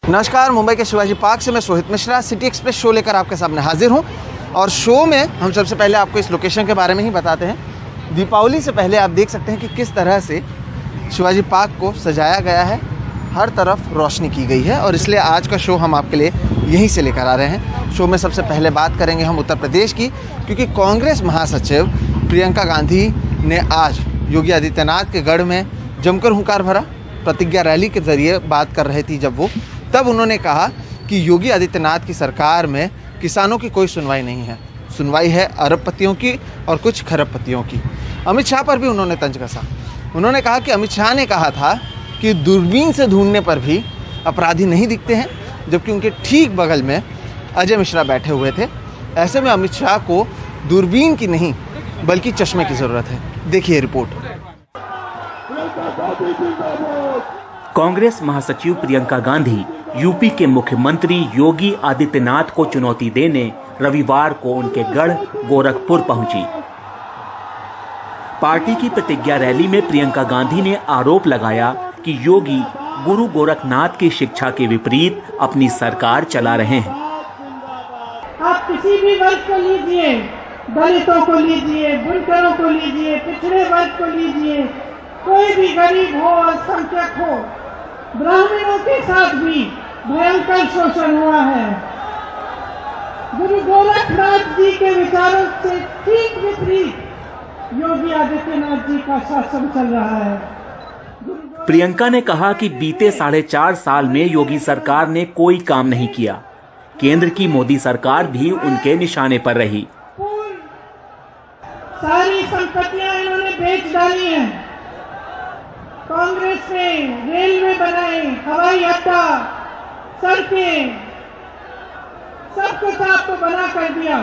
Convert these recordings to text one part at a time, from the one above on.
नमस्कार, मुंबई के शिवाजी पार्क से मैं Sohit Mishra city express show लेकर आपके सामने हाजिर हूं। और शो में हम सबसे पहले आपको इस लोकेशन के बारे में ही बताते हैं। दीपावली से पहले आप देख सकते हैं कि किस तरह से शिवाजी पार्क को सजाया गया है, हर तरफ रोशनी की गई है और इसलिए आज का शो हम आपके लिए यहीं से लेकर आ रहे हैं। शो में सबसे पहले बात करेंगे हम उत्तर प्रदेश की, क्योंकि कांग्रेस महासचिव प्रियंका गांधी ने आज योगी आदित्यनाथ के गढ़ में जमकर हुंकार भरा। प्रतिज्ञा रैली के जरिए बात कर रही थी जब तब उन्होंने कहा कि योगी आदित्यनाथ की सरकार में किसानों की कोई सुनवाई नहीं है, सुनवाई है अरबपतियों की और कुछ खरबपतियों की। अमित शाह पर भी उन्होंने तंज कसा। उन्होंने कहा कि अमित शाह ने कहा था कि दूरबीन से ढूंढने पर भी अपराधी नहीं दिखते हैं, जबकि उनके ठीक बगल में अजय मिश्रा बैठे हुए थे। ऐसे में अमित शाह को दूरबीन की नहीं बल्कि चश्मे की ज़रूरत है। देखिए रिपोर्ट। कांग्रेस महासचिव प्रियंका गांधी यूपी के मुख्यमंत्री योगी आदित्यनाथ को चुनौती देने रविवार को उनके गढ़ गोरखपुर पहुंची। पार्टी की प्रतिज्ञा रैली में प्रियंका गांधी ने आरोप लगाया कि योगी गुरु गोरखनाथ की शिक्षा के विपरीत अपनी सरकार चला रहे हैं। आप किसी भी वर्ग को लीजिए, दलितों को लीजिए, बुनकरों को लीजिए, पिछड़े वर्ग को लीजिए, कोई भी गरीब हो, अल्पसंख्यक हो, ब्राह्मणों के साथ भी भयंकर शोषण हुआ है। गुरु गोरखनाथ जी के विचारों से ठीक विपरीत योगी आदित्यनाथ जी का शासन चल रहा है। प्रियंका ने कहा कि बीते 4.5 साल में योगी सरकार ने कोई काम नहीं किया। केंद्र की मोदी सरकार भी उनके निशाने पर रही। सारी संपत्तियां इन्होंने बेच डाली हैं। कांग्रेस ने रेलवे बनाए, हवाई अड्डा, सड़कें, सब कुछ आपको बना कर दिया।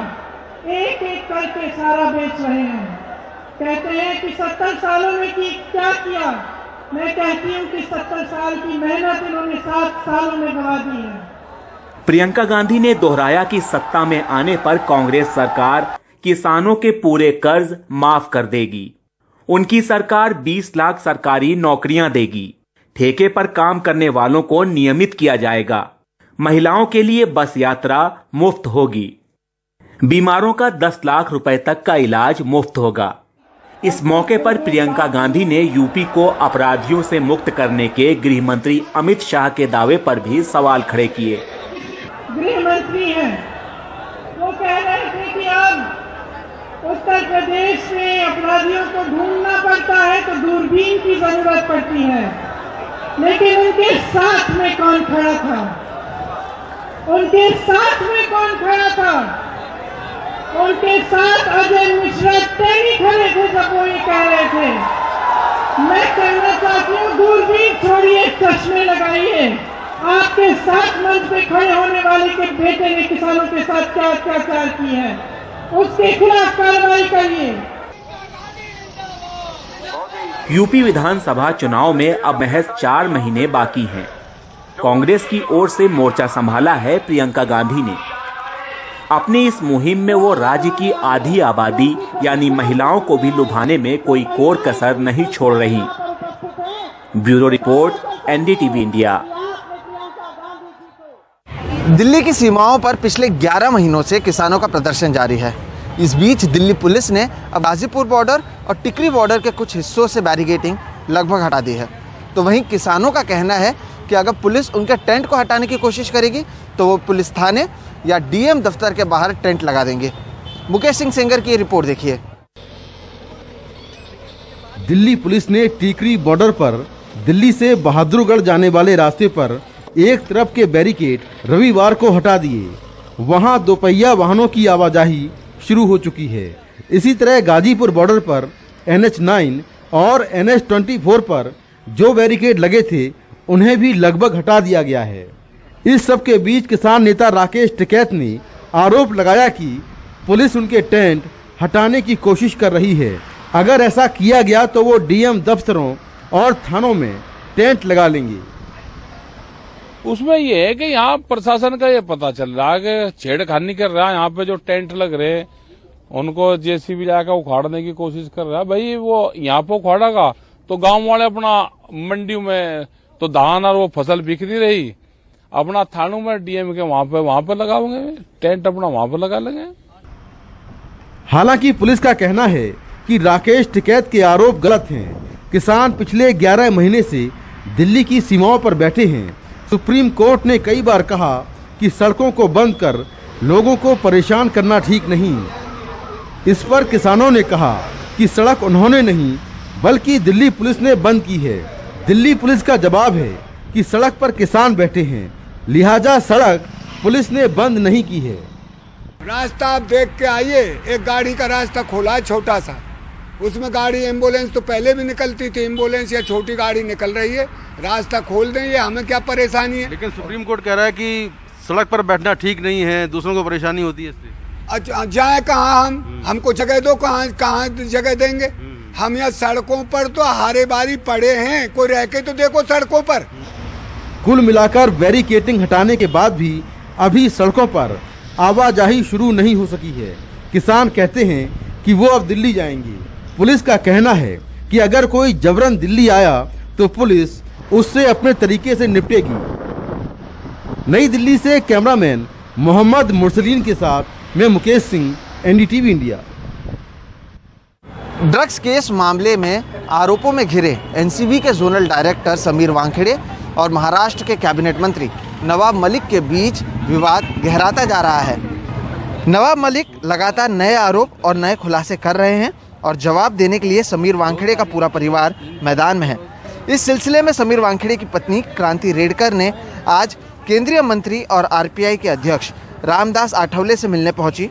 एक एक करके सारा बेच रहे हैं। कहते हैं कि 70 सालों में क्या किया। मैं कहती हूँ कि 70 साल की मेहनत इन्होंने 7 सालों में गंवा दी है। प्रियंका गांधी ने दोहराया कि सत्ता में आने पर कांग्रेस सरकार किसानों के पूरे कर्ज माफ कर देगी। उनकी सरकार 20 लाख सरकारी नौकरियां देगी। ठेके पर काम करने वालों को नियमित किया जाएगा। महिलाओं के लिए बस यात्रा मुफ्त होगी। बीमारों का 10 लाख रुपए तक का इलाज मुफ्त होगा। इस मौके पर प्रियंका गांधी ने यूपी को अपराधियों से मुक्त करने के गृह मंत्री अमित शाह के दावे पर भी सवाल खड़े किए। गृह मंत्री हैं, वो कह रहे थे कि अब उत्तर प्रदेश में अपराधियों को ढूंढना पड़ता है तो दूरबीन की जरूरत पड़ती है। लेकिन उनके साथ में कौन खड़ा था? उनके साथ में कौन खड़ा था? उनके साथ अजय मिश्रा टेरी खड़े थे जब वो ये कह रहे थे। मैं कहना चाहती हूँ, दूरबीन छोड़िए, चश्मे लगाइए। आपके साथ मंच पे खड़े होने वाले के बेटे ने किसानों के साथ क्या अत्याचार किए हैं, उसके खिलाफ कार्रवाई करिए। यूपी विधानसभा चुनाव में अब महज 4 महीने बाकी हैं। कांग्रेस की ओर से मोर्चा संभाला है प्रियंका गांधी ने। अपनी इस मुहिम में वो राज्य की आधी आबादी यानी महिलाओं को भी लुभाने में कोई कोर कसर नहीं छोड़ रही। Bureau report, NDTV India. Delhi की सीमाओं पर पिछले 11 महीनों से किसानों का प्रदर्शन जारी है। इस बीच दिल्ली पुलिस ने अब गाजीपुर बॉर्डर और टिकरी बॉर्डर के कुछ हिस्सों से बैरिकेडिंग लगभग हटा दी है। तो वहीं किसानों का कहना है कि अगर पुलिस उनके टेंट को हटाने की कोशिश करेगी तो वो पुलिस थाने या डीएम दफ्तर के बाहर टेंट लगा देंगे। मुकेश सिंह सेंगर की रिपोर्ट देखिए। दिल्ली पुलिस ने टिकरी बॉर्डर पर दिल्ली से बहादुरगढ़ जाने वाले रास्ते पर एक तरफ के बैरिकेड रविवार को हटा दिए। वहां दोपहिया वाहनों की आवाजाही शुरू हो चुकी है। इसी तरह गाजीपुर बॉर्डर पर NH9 और NH24 पर जो बैरिकेड लगे थे उन्हें भी लगभग हटा दिया गया है। इस सब के बीच किसान नेता राकेश टिकैत ने आरोप लगाया कि पुलिस उनके टेंट हटाने की कोशिश कर रही है। अगर ऐसा किया गया तो वो डीएम दफ्तरों और थानों में टेंट लगा लेंगे। उसमें ये है कि यहाँ प्रशासन का ये पता चल रहा है कि छेड़खानी कर रहा है। यहाँ पे जो टेंट लग रहे हैं उनको जेसीबी जाकर उखाड़ने की कोशिश कर रहा है। भाई वो यहाँ पे उखाड़ेगा तो गांव वाले अपना मंडी में तो धान और वो फसल बिक नहीं रही, अपना थानों में डीएम के वहां पे लगाओगे, टेंट अपना वहां पे लगा लेंगे। हालांकि पुलिस का कहना है कि राकेश टिकैत के आरोप गलत हैं। किसान पिछले 11 महीने से दिल्ली की सीमाओं पर बैठे हैं। सुप्रीम कोर्ट ने कई बार कहा कि सड़कों को बंद कर लोगों को परेशान करना ठीक नहीं। इस पर किसानों ने कहा कि सड़क उन्होंने नहीं बल्कि दिल्ली पुलिस ने बंद की है। दिल्ली पुलिस का जवाब है कि सड़क पर किसान बैठे हैं, लिहाजा सड़क पुलिस ने बंद नहीं की है। रास्ता आप देख के आइए, एक गाड़ी का रास्ता खोला है छोटा सा, उसमें गाड़ी एम्बुलेंस तो पहले भी निकलती थी, एम्बुलेंस या छोटी गाड़ी निकल रही है, रास्ता खोल दें, ये हमें क्या परेशानी है। लेकिन सुप्रीम कोर्ट कह रहा है कि सड़क पर बैठना ठीक नहीं है, दूसरों को परेशानी होती है इससे। अच्छा जाए कहाँ हमको जगह दो, कहाँ जगह देंगे हम? यहाँ सड़कों पर तो हारे बारी पड़े हैं, कोई रह के तो देखो सड़कों पर। कुल मिलाकर बैरिकेटिंग हटाने के बाद भी अभी सड़कों पर आवाजाही शुरू नहीं हो सकी है। किसान कहते हैं कि वो अब दिल्ली जाएंगे। पुलिस का कहना है कि अगर कोई जबरन दिल्ली आया तो पुलिस उससे अपने तरीके से निपटेगी। नई दिल्ली से कैमरामैन मोहम्मद मुरसलीन के साथ मैं Mukesh Singh, NDTV India. Drugs case मामले में आरोपों में घिरे एनसीबी के जोनल डायरेक्टर समीर वानखेड़े और महाराष्ट्र के कैबिनेट मंत्री नवाब मलिक के बीच विवाद गहराता जा रहा है। नवाब मलिक लगातार नए आरोप और नए खुलासे कर रहे हैं और जवाब देने के लिए समीर वानखेड़े का पूरा परिवार मैदान में है। इस सिलसिले में समीर वानखेड़े की पत्नी क्रांति रेडकर ने आज केंद्रीय मंत्री और आरपीआई के अध्यक्ष रामदास आठवले से मिलने पहुंची।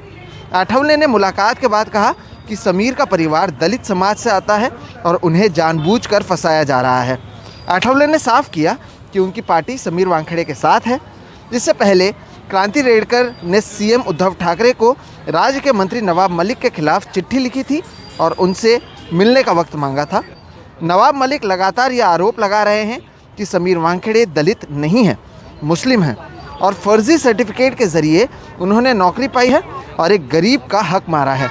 आठवले ने मुलाकात के बाद कहा कि समीर का परिवार दलित समाज से आता है और उन्हें जानबूझकर फंसाया जा रहा है। आठवले ने साफ किया कि उनकी पार्टी समीर वानखेड़े के साथ है। इससे पहले क्रांति रेडकर ने सीएम उद्धव ठाकरे को राज्य के मंत्री नवाब मलिक के खिलाफ चिट्ठी लिखी थी और उनसे मिलने का वक्त मांगा था। नवाब मलिक लगातार ये आरोप लगा रहे हैं कि समीर वानखेड़े दलित नहीं हैं, मुस्लिम हैं और फर्जी सर्टिफिकेट के जरिए उन्होंने नौकरी पाई है और एक गरीब का हक मारा है।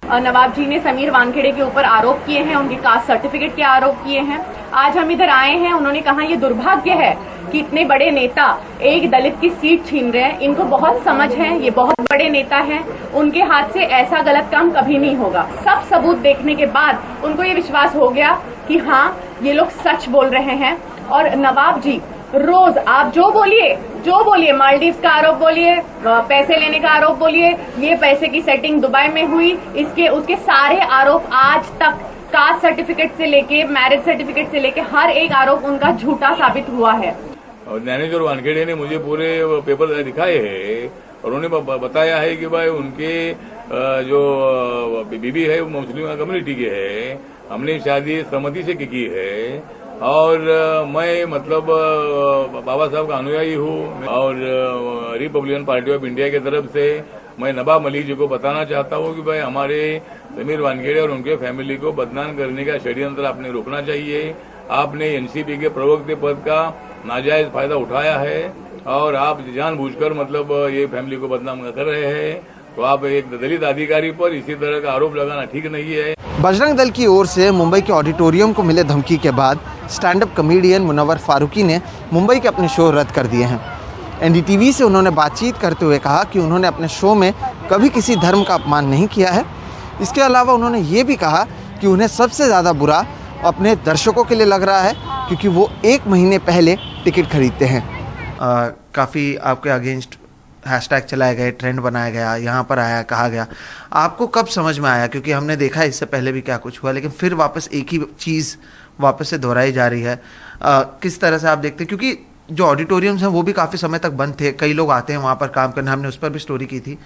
नवाब जी ने समीर वानखेड़े के ऊपर आरोप किए हैं, उनके कास्ट सर्टिफिकेट के आरोप किए हैं। आज हम इधर आए हैं, उन्होंने कहा ये दुर्भाग्य है कि इतने बड़े नेता एक दलित की सीट छीन रहे हैं। इनको बहुत समझ है, ये बहुत बड़े नेता हैं, उनके हाथ से ऐसा गलत काम कभी नहीं होगा। सब सबूत देखने के बाद उनको ये विश्वास हो गया कि हाँ ये लोग सच बोल रहे हैं। और नवाब जी रोज आप जो बोलिए, मालदीव्स का आरोप बोलिए, पैसे लेने का आरोप बोलिए, ये पैसे की सेटिंग दुबई में हुई, उसके सारे आरोप आज तक कास्ट सर्टिफिकेट से लेके मैरिज सर्टिफिकेट से लेके हर एक आरोप उनका झूठा साबित हुआ है। और ज्ञानेश्वर वानखेड़े ने मुझे पूरे पेपर दिखाए हैं और उन्होंने बताया है कि भाई उनके जो बीबी है वो मुस्लिम कम्युनिटी के है, हमने शादी सहमति से की है और मैं मतलब बाबा साहब का अनुयायी हूँ और रिपब्लिकन पार्टी ऑफ इंडिया की तरफ से मैं नवाब मलिक जी को बताना चाहता हूँ कि भाई हमारे समीर वानखेड़े और उनके फैमिली को बदनाम करने का षड्यंत्र आपने रोकना चाहिए। आपने एनसीपी के प्रवक्ता पद का नाजायज फायदा उठाया है और आप जानबूझकर मतलब ये फैमिली को बदनाम कर रहे हैं, तो आप एक दलित अधिकारी पर इसी तरह का आरोप लगाना ठीक नहीं है। बजरंग दल की ओर से मुंबई के ऑडिटोरियम को मिले धमकी के बाद stand up comedian Munawar Faruqui ने मुंबई के अपने शो रद्द कर दिए हैं। एनडीटीवी से उन्होंने बातचीत करते हुए कहा कि उन्होंने अपने शो में कभी किसी धर्म का अपमान नहीं किया है। इसके अलावा उन्होंने ये भी कहा कि उन्हें सबसे ज़्यादा बुरा अपने दर्शकों के लिए लग रहा है क्योंकि वो 1 महीने पहले टिकट खरीदते हैं। काफ़ी आपके अगेंस्ट हैशटैग चलाए गए, ट्रेंड बनाया गया, यहाँ पर आया, कहा गया, आपको कब समझ में आया? क्योंकि हमने देखा इससे पहले भी क्या कुछ हुआ, लेकिन फिर वापस एक ही चीज़ वापस से दोहराई जा रही है। किस तरह से आप देखते हैं? क्योंकि जो ऑडिटोरियम्स हैं वो भी काफ़ी समय तक बंद थे, कई लोग आते हैं वहाँ पर काम करने, हमने उस पर भी स्टोरी की थी।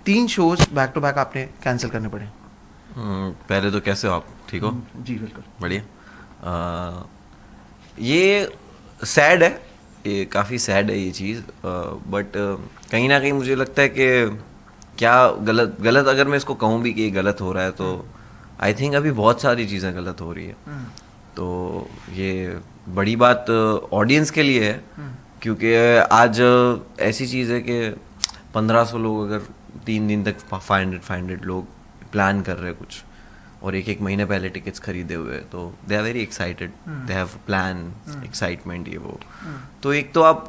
3 शोज बैक टू बैक आपने कैंसिल करने पड़े। पहले तो कैसे हो आप? ठीक हो? जी बिल्कुल बढ़िया। ये सैड है, ये काफ़ी सैड है ये चीज़, बट कहीं ना कहीं मुझे लगता है कि क्या गलत अगर मैं इसको कहूँ भी कि ये गलत हो रहा है तो आई थिंक अभी बहुत सारी चीज़ें गलत हो रही है। तो ये बड़ी बात ऑडियंस के लिए है क्योंकि आज ऐसी चीज़ है कि 1500 लोग अगर 3 दिन तक 500 लोग प्लान कर रहे हैं कुछ, और एक एक महीने पहले टिकट्स खरीदे हुए, तो they are very excited, they have plan, excitement, ये वो। तो एक तो आप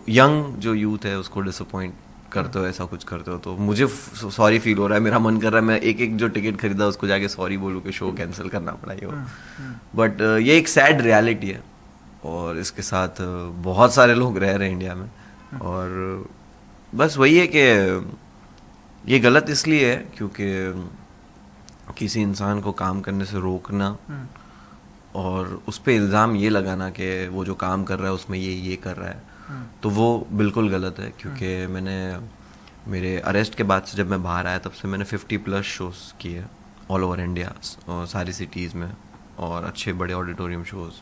यंग जो यूथ है उसको डिसअपॉइंट करते हो, ऐसा कुछ करते हो, तो मुझे सॉरी फील हो रहा है, मेरा मन कर रहा है मैं एक एक जो टिकट खरीदा उसको जाके सॉरी बोलूँ कि शो कैंसिल करना पड़ा ये वो। बट ये एक सैड रियलिटी है, और इसके साथ बहुत सारे लोग रह रहे हैं इंडिया में, और बस वही है कि ये गलत इसलिए है क्योंकि किसी इंसान को काम करने से रोकना और उस पर इल्ज़ाम ये लगाना कि वो जो काम कर रहा है उसमें ये कर रहा है, तो वो बिल्कुल गलत है। क्योंकि मैंने मेरे अरेस्ट के बाद से जब मैं बाहर आया तब से मैंने 50+ शोज़ किए ऑल ओवर इंडिया, और सारी सिटीज़ में, और अच्छे बड़े ऑडिटोरियम शोज़,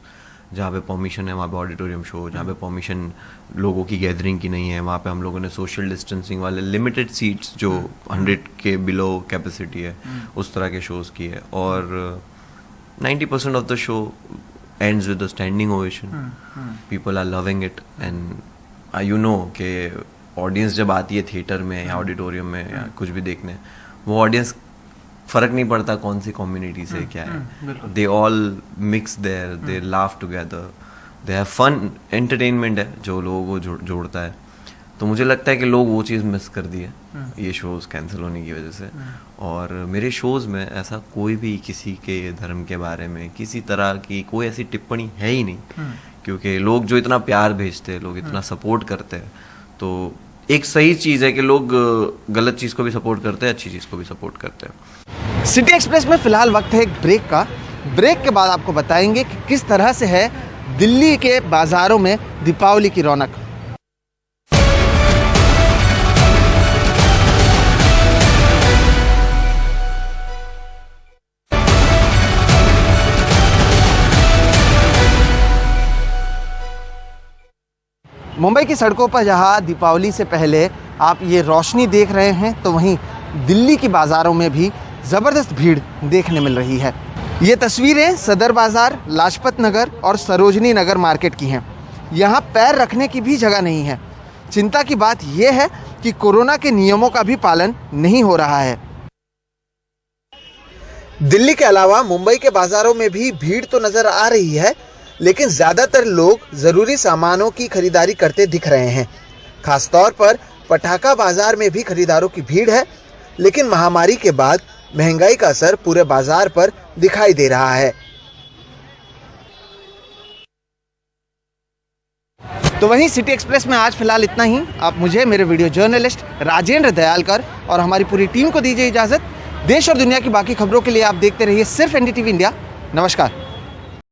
जहाँ पे परमिशन है वहाँ पे ऑडिटोरियम शो, जहाँ पे परमिशन लोगों की गैदरिंग की नहीं है वहाँ पे हम लोगों ने सोशल डिस्टेंसिंग वाले लिमिटेड सीट्स जो 100 के बिलो कैपेसिटी है उस तरह के शोज़ किए, और 90% of the show ends with a standing ovation. People are loving it, and you know कि ऑडियंस जब आती है थिएटर में या ऑडिटोरियम में या कुछ भी देखने, वो ऑडियंस फर्क नहीं पड़ता कौन सी कम्युनिटी से क्या है, they all mix there, they laugh together, they have fun, entertainment है जो लोगों को जोड़ता है। तो मुझे लगता है कि लोग वो चीज़ मिस कर दी है ये शोज़ कैंसिल होने की वजह से। और मेरे शोज़ में ऐसा कोई भी किसी के धर्म के बारे में किसी तरह की कोई ऐसी टिप्पणी है ही नहीं, क्योंकि लोग जो इतना प्यार भेजते हैं, लोग इतना सपोर्ट करते हैं, तो एक सही चीज़ है कि लोग गलत चीज़ को भी सपोर्ट करते हैं, अच्छी चीज़ को भी सपोर्ट करते हैं। सिटी एक्सप्रेस में फिलहाल वक्त है एक ब्रेक का। ब्रेक के बाद आपको बताएंगे कि किस तरह से है दिल्ली के बाज़ारों में दीपावली की रौनक। मुंबई की सड़कों पर जहां दीपावली से पहले आप ये रोशनी देख रहे हैं, तो वहीं दिल्ली की बाज़ारों में भी ज़बरदस्त भीड़ देखने मिल रही है। ये तस्वीरें सदर बाज़ार, लाजपत नगर और सरोजनी नगर मार्केट की हैं। यहाँ पैर रखने की भी जगह नहीं है। चिंता की बात यह है कि कोरोना के नियमों का भी पालन नहीं हो रहा है। दिल्ली के अलावा मुंबई के बाज़ारों में भी भीड़ तो नज़र आ रही है, लेकिन ज़्यादातर लोग ज़रूरी सामानों की खरीदारी करते दिख रहे हैं। खासतौर पर पटाखा बाज़ार में भी खरीदारों की भीड़ है, लेकिन महामारी के बाद महंगाई का असर पूरे बाज़ार पर दिखाई दे रहा है। तो वहीं सिटी एक्सप्रेस में आज फिलहाल इतना ही। आप मुझे, मेरे वीडियो जर्नलिस्ट राजेंद्र दयालकर और हमारी पूरी टीम को दीजिए इजाज़त। देश और दुनिया की बाकी खबरों के लिए आप देखते रहिए सिर्फ NDTV इंडिया। नमस्कार।